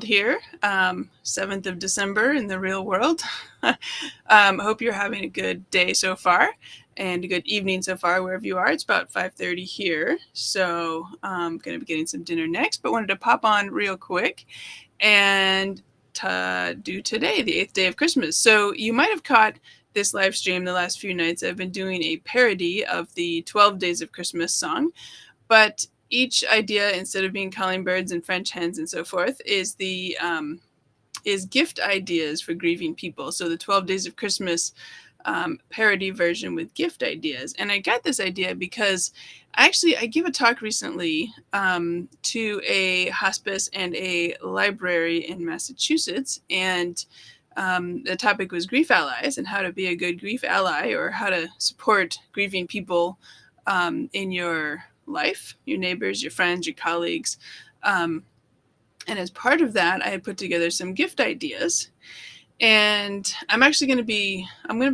Here, 7th of December in the real world. Hope you're having a good day so far and a good evening so far wherever you are. It's about 5:30 here, so I'm going to be getting some dinner next, but wanted to pop on real quick and do today, the 8th day of Christmas. So you might have caught this live stream the last few nights. I've been doing a parody of the 12 Days of Christmas song, but each idea, instead of being calling birds and French hens and so forth, is gift ideas for grieving people. So the 12 Days of Christmas parody version with gift ideas. And I got this idea because I gave a talk recently to a hospice and a library in Massachusetts, and the topic was grief allies and how to be a good grief ally, or how to support grieving people in your life, your neighbors, your friends, your colleagues. And as part of that, I had put together some gift ideas. And I'm going to be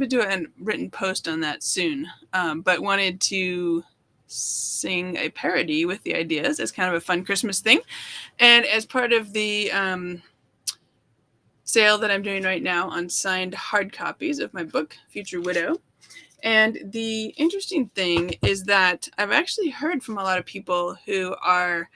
doing a written post on that soon, but wanted to sing a parody with the ideas as kind of a fun Christmas thing. And as part of the sale that I'm doing right now on signed hard copies of my book, Future Widow. And the interesting thing is that I've actually heard from a lot of people who are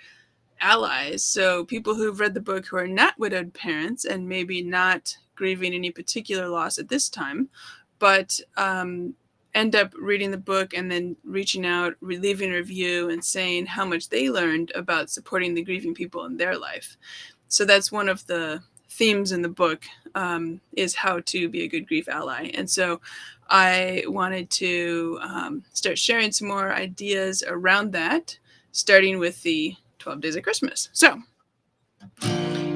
allies, so people who've read the book who are not widowed parents and maybe not grieving any particular loss at this time, but end up reading the book and then reaching out, leaving a review and saying how much they learned about supporting the grieving people in their life. So that's one of the themes in the book, is how to be a good grief ally. And so I wanted to start sharing some more ideas around that, starting with the 12 Days of Christmas. So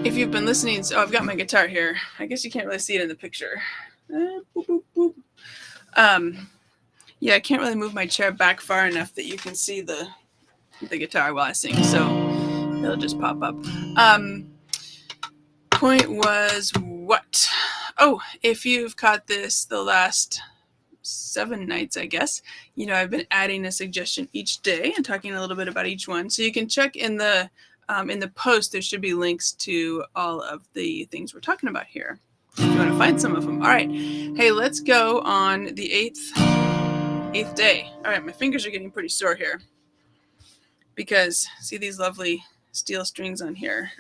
if you've been listening, I've got my guitar here. I guess you can't really see it in the picture. Boop, boop, boop. Yeah, I can't really move my chair back far enough that you can see the guitar while I sing, so it'll just pop up. Point was what? Oh, if you've caught this the last 7 nights, I guess, I've been adding a suggestion each day and talking a little bit about each one. So you can check in the post. There should be links to all of the things we're talking about here, if you want to find some of them. All right. Hey, let's go on the eighth day. All right. My fingers are getting pretty sore here because see these lovely steel strings on here.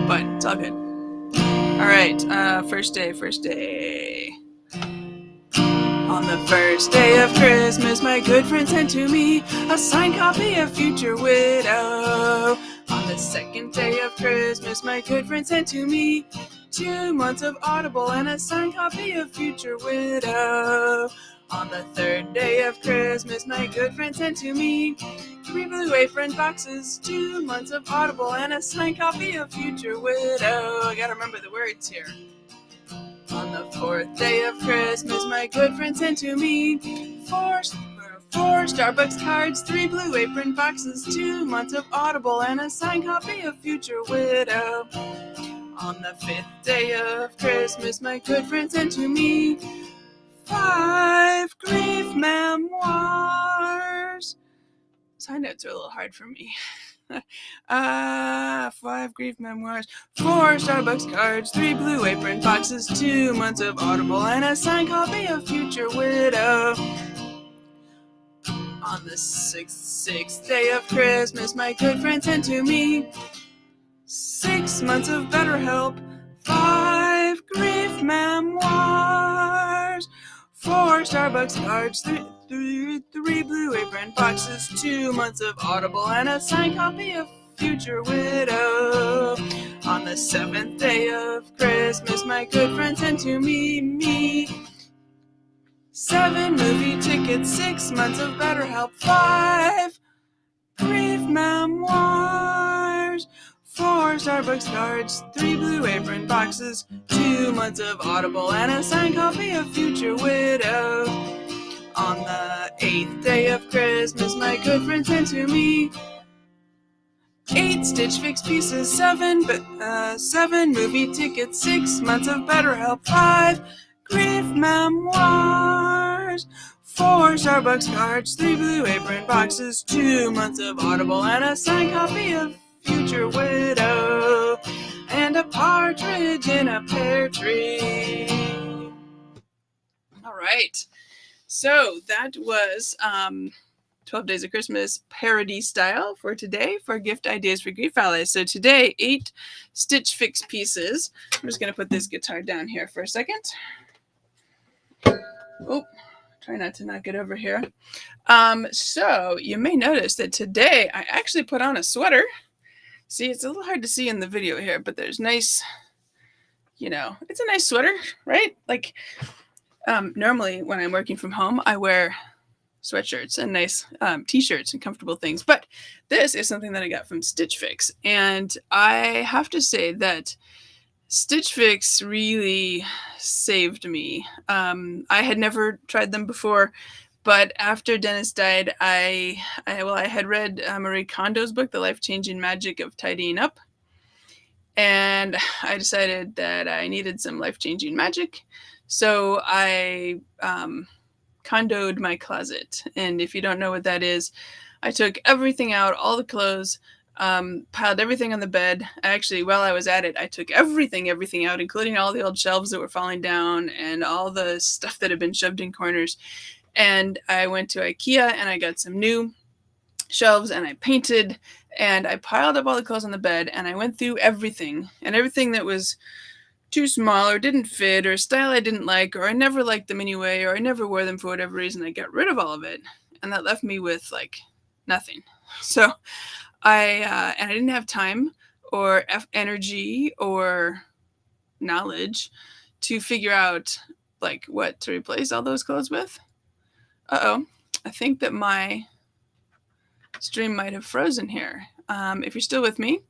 But it's all good. All right. First day. On the first day of Christmas, my good friend sent to me a signed copy of Future Widow. On the second day of Christmas, my good friend sent to me 2 months of Audible and a signed copy of Future Widow. On the third day of Christmas, my good friend sent to me 3 blue apron boxes, 2 months of Audible, and a signed copy of Future Widow. I gotta remember the words here. On the fourth day of Christmas, my good friend sent to me 4 Starbucks cards, 3 blue apron boxes, 2 months of Audible, and a signed copy of Future Widow. On the 5th day of Christmas, my good friend sent to me 5 grief memoirs. Side notes are a little hard for me. 5 grief memoirs, 4 Starbucks cards, 3 blue apron boxes, 2 months of Audible, and a signed copy of Future Widow. On the sixth day of Christmas, my good friend sent to me 6 months of BetterHelp, 5 grief memoirs, 4 Starbucks cards, 3 blue apron boxes, 2 months of Audible, and a signed copy of Future Widow. On the 7th day of Christmas, my good friend sent to me 7 movie tickets, 6 months of BetterHelp, 5 grief memoirs, 4 Starbucks cards, 3 blue apron boxes, 2 months of Audible, and a signed copy of Future Widow. On the 8th day of Christmas, my good friend sent to me 8 Stitch Fix pieces, 7 movie tickets, 6 months of BetterHelp, 5 grief memoirs, 4 Starbucks cards, 3 blue apron boxes, 2 months of Audible, and a signed copy of future widow, and a partridge in a pear tree. All right. So that was 12 Days of Christmas parody style for today for gift ideas for grief allies. So today, 8 Stitch Fix pieces. I'm just going to put this guitar down here for a second. Oh, try not to knock it over here. So you may notice that today I actually put on a sweater. See, it's a little hard to see in the video here, but there's nice, it's a nice sweater, right? Like, normally when I'm working from home, I wear sweatshirts and nice t-shirts and comfortable things, but this is something that I got from Stitch Fix, and I have to say that Stitch Fix really saved me. I had never tried them before, but after Dennis died, I had read Marie Kondo's book, The Life-Changing Magic of Tidying Up, and I decided that I needed some life-changing magic, so I condoed my closet. And if you don't know what that is, I took everything out, all the clothes, piled everything on the bed. Actually, while I was at it, I took everything out, including all the old shelves that were falling down and all the stuff that had been shoved in corners. And I went to IKEA and I got some new shelves, and I painted, and I piled up all the clothes on the bed, and I went through everything, and everything that was too small or didn't fit or a style I didn't like, or I never liked them anyway, or I never wore them for whatever reason. I got rid of all of it, and that left me with like nothing. So I didn't have time or energy or knowledge to figure out like what to replace all those clothes with. I think that my stream might have frozen here. If you're still with me,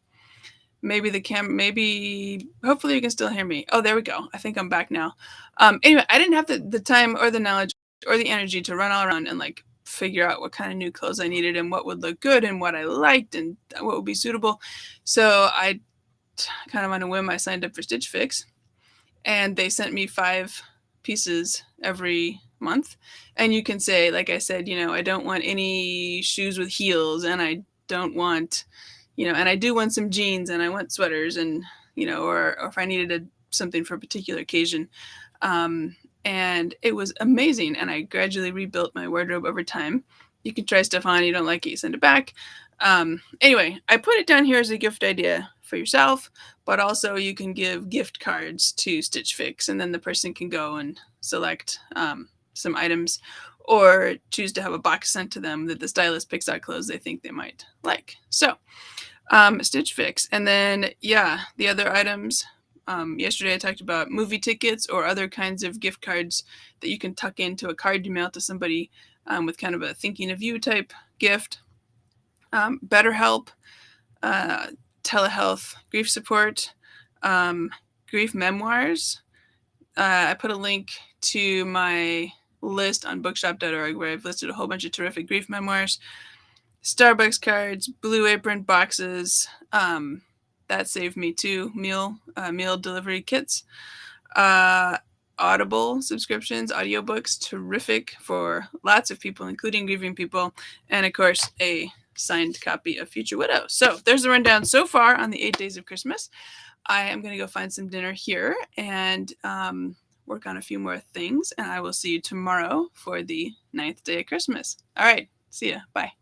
hopefully you can still hear me. Oh, there we go. I think I'm back now. Anyway, I didn't have the time or the knowledge or the energy to run all around and like figure out what kind of new clothes I needed and what would look good and what I liked and what would be suitable. So I kind of on a whim, I signed up for Stitch Fix, and they sent me 5 pieces every month. And you can say, like I said, I don't want any shoes with heels, and I don't want, and I do want some jeans, and I want sweaters, and, or if I needed something for a particular occasion. And it was amazing. And I gradually rebuilt my wardrobe over time. You can try stuff on, you don't like it, you send it back. Anyway, I put it down here as a gift idea for yourself, but also you can give gift cards to Stitch Fix, and then the person can go and select some items, or choose to have a box sent to them that the stylist picks out clothes they think they might like. So Stitch Fix. And then, the other items, yesterday I talked about movie tickets or other kinds of gift cards that you can tuck into a card you mail to somebody with kind of a thinking of you type gift. BetterHelp, telehealth, grief support, grief memoirs. I put a link to my list on bookshop.org where I've listed a whole bunch of terrific grief memoirs. Starbucks cards, Blue Apron boxes, that saved me too. Meal delivery kits, Audible subscriptions, audiobooks, terrific for lots of people, including grieving people, and of course a signed copy of Future Widow. So there's the rundown so far on the 8 days of Christmas. I am going to go find some dinner here and work on a few more things, and I will see you tomorrow for the 9th day of Christmas. All right, see ya. Bye.